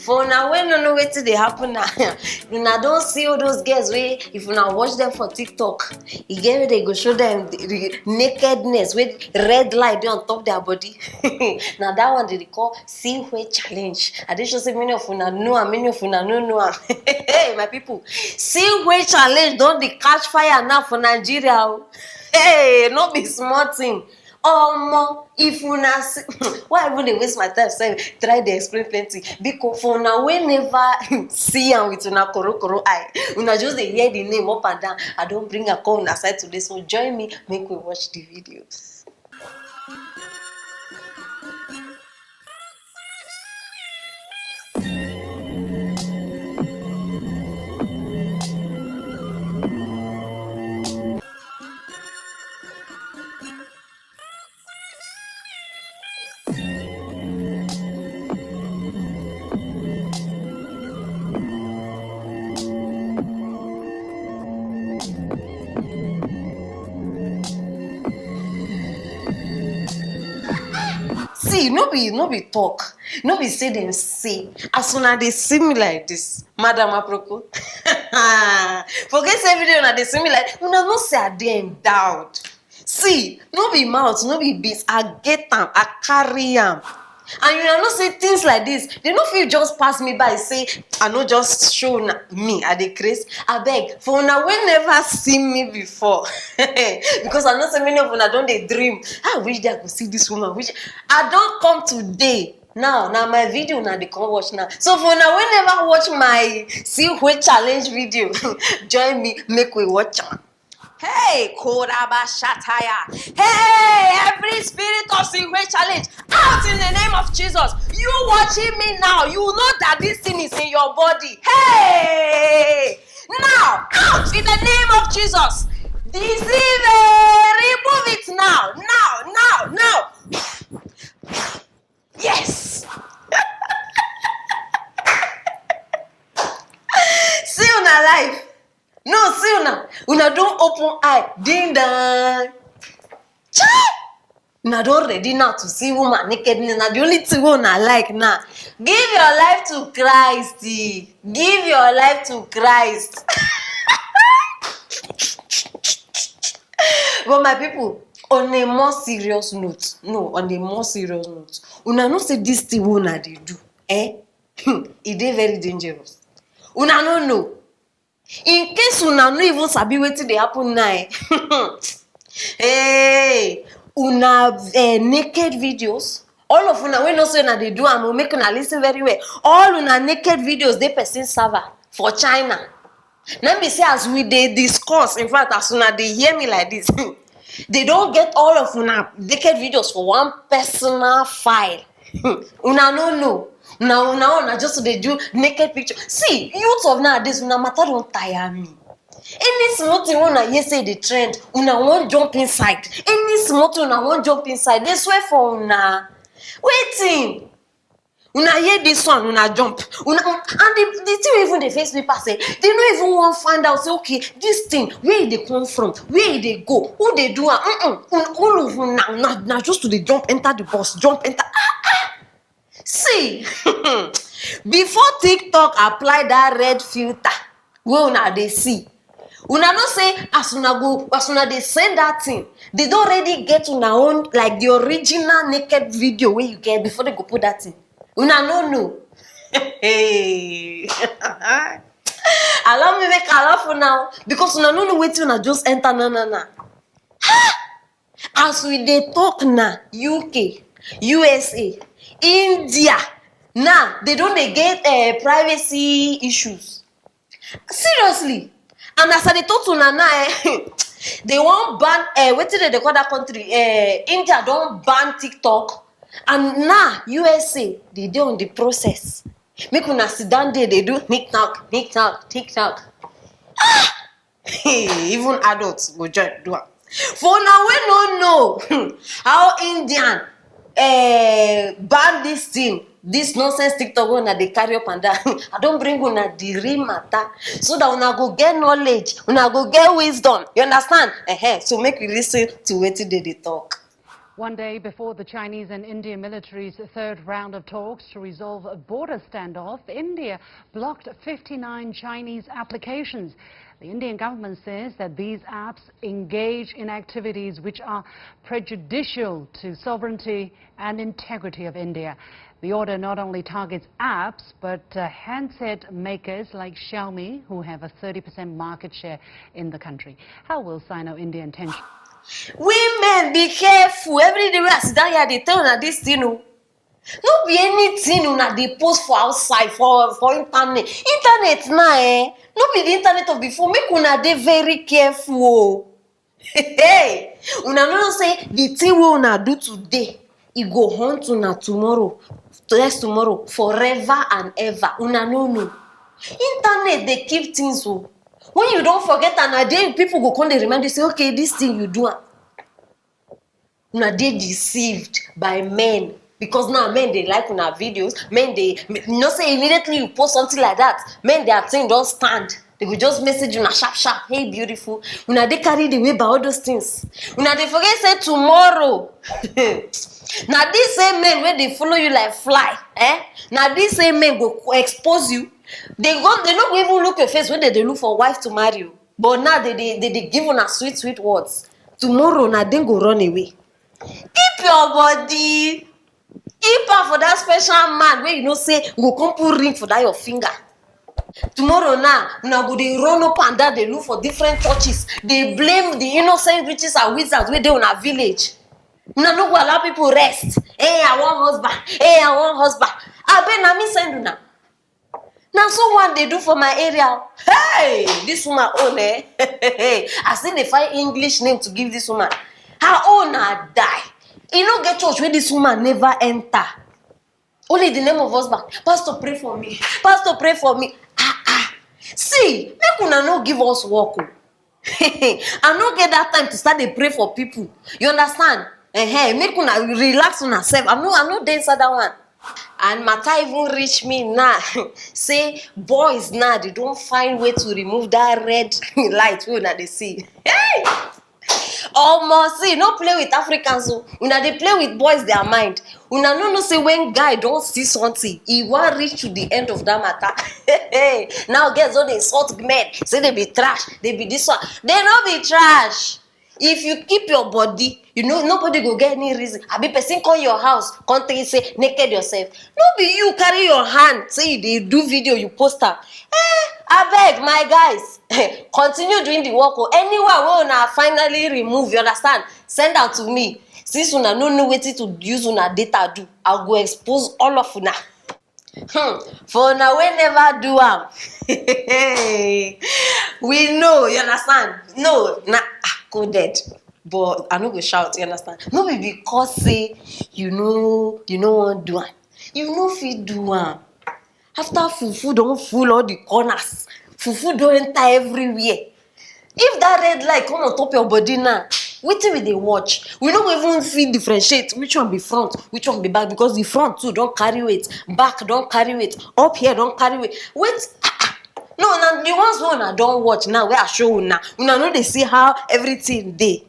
For now, when no know wetin dey happen now, una don see all those girls wey if una watch them for TikTok, e get where they go show them the nakedness with red light dey on top their body. Now that one they call see where challenge. I dey sure say many of una know am, many of una no know am. Hey, my people, see where challenge don dey catch fire now for Nigeria. Hey, no be small thing. If una see, why even dey waste my time say try dey explain plenty, because for una wey never see am with una korokoro eye, una just dey hear the name up and down. I don bring am come una side today, so join me make we watch the videos. See, no be talk, no be say dem say. As una dey see me like this, Madam Aproko, forget say video una dey see me like una no say I dey endowed. See, no be mouth, no be beat, I get am, I carry am. And you know say things like this, they no fit just pass me by say I no just show me I dey craze. Abeg, for una wey never see me before, because I know say many of una don dey dream, I wish day I go see this woman, which I don come today. Now my video una dey come watch now. So for una wey never watch my see where challenge video, join me make we watch am. Hey, Korabashataya. Hey, every spirit of Singwe challenge, out in the name of Jesus. You watching me now, you know that this thing is in your body. Hey, now, out in the name of Jesus. Deceive, remove it now. Yes. See you na life. No, see una don't open eye, ding dong. Chai! Una don't ready now to see woman nakedness. Now the only thing una like now. Give your life to Christ. Give your life to Christ. But my people, on a more serious note, una know say this thing una dey do, it dey very dangerous. Una no know. In case una no even sabi wetin dey happen now, hey, una naked videos, all of una wey know say una dey do am, make una listen very well. All una naked videos dey person server for China. Now be say as we dey discuss, in fact as una dey hear me like this, they don get all of una naked videos for one personal file. Una no know. Now una just dey do naked picture. See, youth of nowadays, una matter don tire me. Any small thing una hear say the trend, una wan jump inside. Any small thing una wan jump inside. They swear for una. Waiting. Una hear this one, una jump. And the thing even dey face people say, they no even wan find out say okay, this thing where e dey come from, where e dey go, who dey do am. All of una na just to dey jump enter the bus, jump enter. See, before TikTok apply that red filter, wey una dey see, una know say as una dey send that thing, they don already get una own like the original naked video wey you get before they go put that thing. Una no know. Hey. Allow me make a laugh now, because una no know wetin una just enter na. As we dey talk now, UK, USA, India, now they don't get privacy issues. Seriously. And as I dey talk to una now, they won't ban wetin they call that country? India don't ban TikTok, and now USA they dey on the process. Make una sit down there, they do TikTok. Even adults go join do am. For now we no know how Indian ban this thing, this nonsense TikTok una dey carry up and down. I don't bring una the real matter so that una go get knowledge, una go get wisdom. You understand? So make we listen to wetin they talk. One day before the Chinese and Indian military's third round of talks to resolve a border standoff, India blocked 59 Chinese applications. The Indian government says that these apps engage in activities which are prejudicial to sovereignty and integrity of India. The order not only targets apps, but handset makers like Xiaomi, who have a 30% market share in the country. How will Sino-India intention? Women, be careful. Every day we are down here, they tell una this thing. No be anything una dey post for outside for internet. Internet now, no be the internet of before. Make una dey very careful. Hey, una know say the thing we una do today, e go haunt una tomorrow, next tomorrow, forever and ever. Una no know. Internet dey keep things o. When you don't forget and a day people go come dey remind you say, okay, this thing you do am. Una dey deceived by men. Because now men they like una videos, men they you know say immediately you post something like that, men their thing don't stand. They will just message you sharp, hey beautiful. Una they carry the way by all those things. Una they forget say tomorrow. Now these same men when they follow you like fly, now these same men go expose you. They not even look your face when they look for wife to marry you. But now they give una sweet words. Tomorrow now they go run away. Keep your body. Keep am for that special man wey you know say go come put ring for that your finger. Tomorrow now, una go dey run up and down, dey look for different churches. Dey blame the innocent witches and wizards wey dey una village. Una no go allow people rest. Hey, I want husband. Hey, I want husband. Abeg na me send una. Na so one dey do for my area. Hey, this woman own I still dey find English name to give this woman. Her own na die. E no get church where this woman never enter. Only the name of husband. Pastor, pray for me. Pastor, pray for me. See, make una no give us work. I no get that time to start dey pray for people. You understand? Make una relax on herself. I no dey inside that one. And matter even reach me now. Say boys now they don't find way to remove that red light wey una dey see. Hey! Almost see, no play with Africans. Una they play with boys their mind. Una no say when guy don't see something, he won't reach to the end of that matter. Now girls all they insult men, say they be trash, they be this one. They no be trash. If you keep your body, you know nobody go get any reason. I be person call your house, come tell you say naked yourself. No be you carry your hand, say they do video, you post am. I beg my guys, continue doing the work. Anywhere where una finally remove, you understand? Send out to me. Since una no know wetin to use una data do, I go expose all of una. For una we never do am. We know, you understand? No, na coded. But I no go shout, you understand? No be because say you know wan do am. You no fit do am. After fufu don't full all the corners, fufu don't enter everywhere. If that red light come on top your body now, wetin we dey watch? We no even fit differentiate which one be front, which one be back, because the front too don't carry weight, back don't carry weight, up here don't carry weight. Wait, no, now the ones wey una don watch now, where I show una no dey see how everything dey.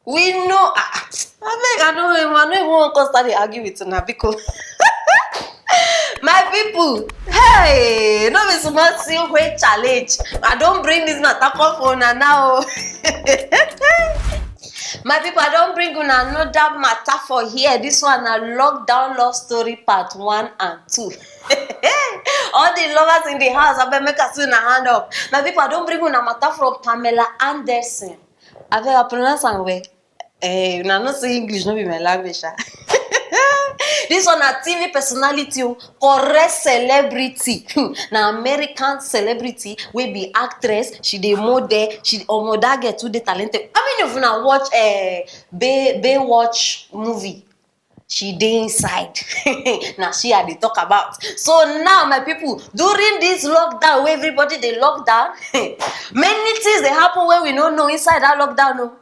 We know. I no even want to start dey argue with una because. My people, hey, no be small thing wey challenge. I don't bring this matter come for una now. My people, I don't bring una another matter for here. This one na lockdown love story part 1 and 2. All the lovers in the house, I better make us see una hand up. My people, I don't bring una matter from Pamela Anderson. I better pronounce am well. Una no say English, no be my language. This one a TV personality, correct celebrity. Now American celebrity will be actress. She dey model. She that get too talented. How many of you now watch Baywatch movie? She dey inside. Now she had to talk about. So now my people, during this lockdown, where everybody they lock down, many things they happen where we don't know inside that lockdown. No.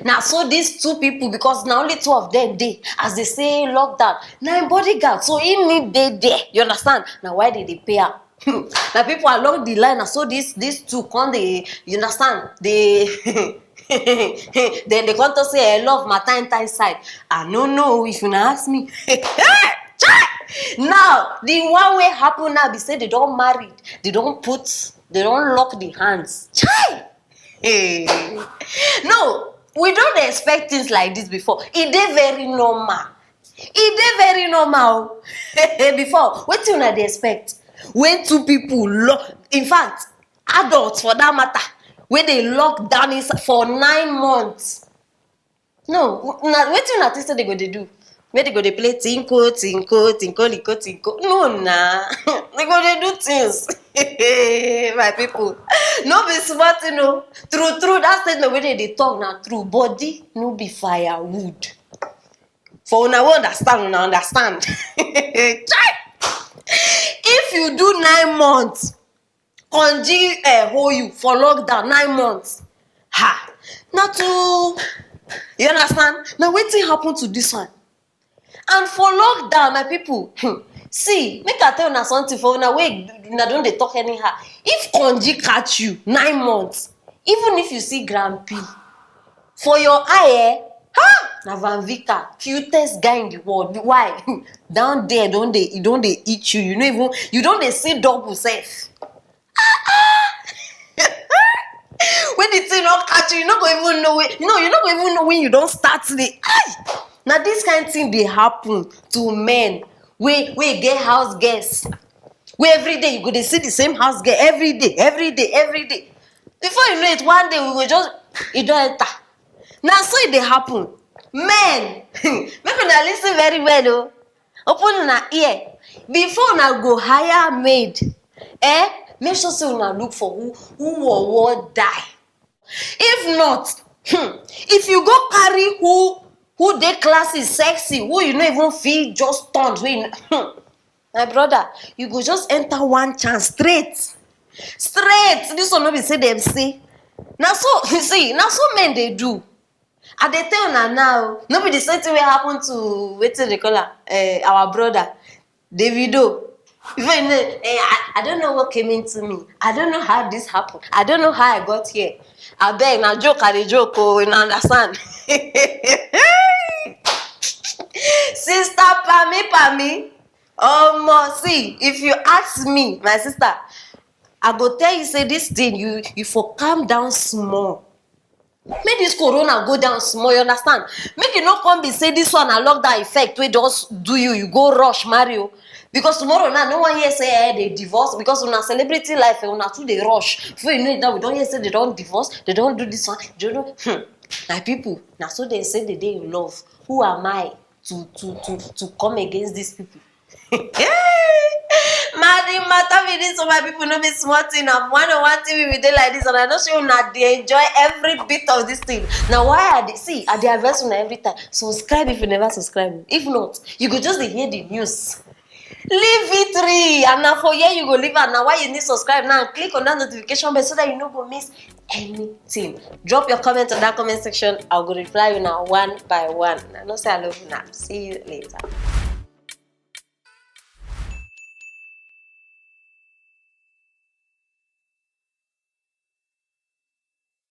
Now, so these two people, because now only 2 of them dey, as they say lockdown, now bodyguard, so he need they there. You understand? Now why did they pay her? Now people along the line, so these two come they, you understand? They Then they come to say I love matter enter inside. I no know if you ask me. Now the one way happen now be say they don't marry, they don't lock the hands. Chai! Hey. No, we don't expect things like this before. It dey very normal. Before, what you not expect? When two people in fact, adults for that matter, when they lock down inside for 9 months. No, what you not say they go to do? Where they go to play tinko. No, nah. They go to do things. My people. No be smart, you know. True, that statement where they talk now true. Body no be firewood. For una understand. If you do 9 months, Konji hold you for lockdown 9 months. Ha! Now you understand? Now wetin happen to this one? And for lockdown, my people, see, make I tell una something for una wey una don dey talk anyhow. If Konji catch you 9 months, even if you see Grand P, for your eye, na Van Vika, cutest guy in the world. Why? Down there, don't they eat you? You don't they see double self. When the thing not catch you, you not go even know it. No, you not go even know when you don't start the. Now this kind of thing they happen to men. We get house guests. Where every day you go to see the same house girl every day. Before you know it, one day we will just it don't enter. Now so it they happen. Men, make una listen very well, oh. Open una ear. Before una go hire maid, make sure say una look for who will die. If not, if you go carry who dey classy, sexy, who you no even feel just turned, my brother, you go just enter one chance straight. This one no be say them say. Now so you see, now so men they do. And they tell una now, no be the same thing wey happen to wetin they call our brother Davido. Even you know, I don't know what came into me. I don't know how this happened. I don't know how I got here. I beg, na joke, I dey joke, oh, you understand? Sister Pami. See, if you ask me, my sister, I go tell you say this thing, you for calm down small. Make this corona go down small, you understand? Make it not come be say this one a lockdown effect wey just do you go rush Mario. Because tomorrow now no one here say they divorce because una celebrity life una too dey rush. Before you know it now we don't hear say they don't divorce, they don't do this one, they don't know. My people, now so they say they dey in love. Who am I to come against these people? Matter with this, so my people no be small thing. I'm one TV we dey like this, and I know say una dey enjoy every bit of this thing. Now why are they see? I dey advise una every time. Subscribe if you never subscribe. If not, you go just dey hear the news. Leave it and now for here you go leave it. Now why you need subscribe now? Click on that notification bell so that you no go miss anything. Drop your comment on that comment section. I'll go reply you now one by one. I know say I love you now. See you later.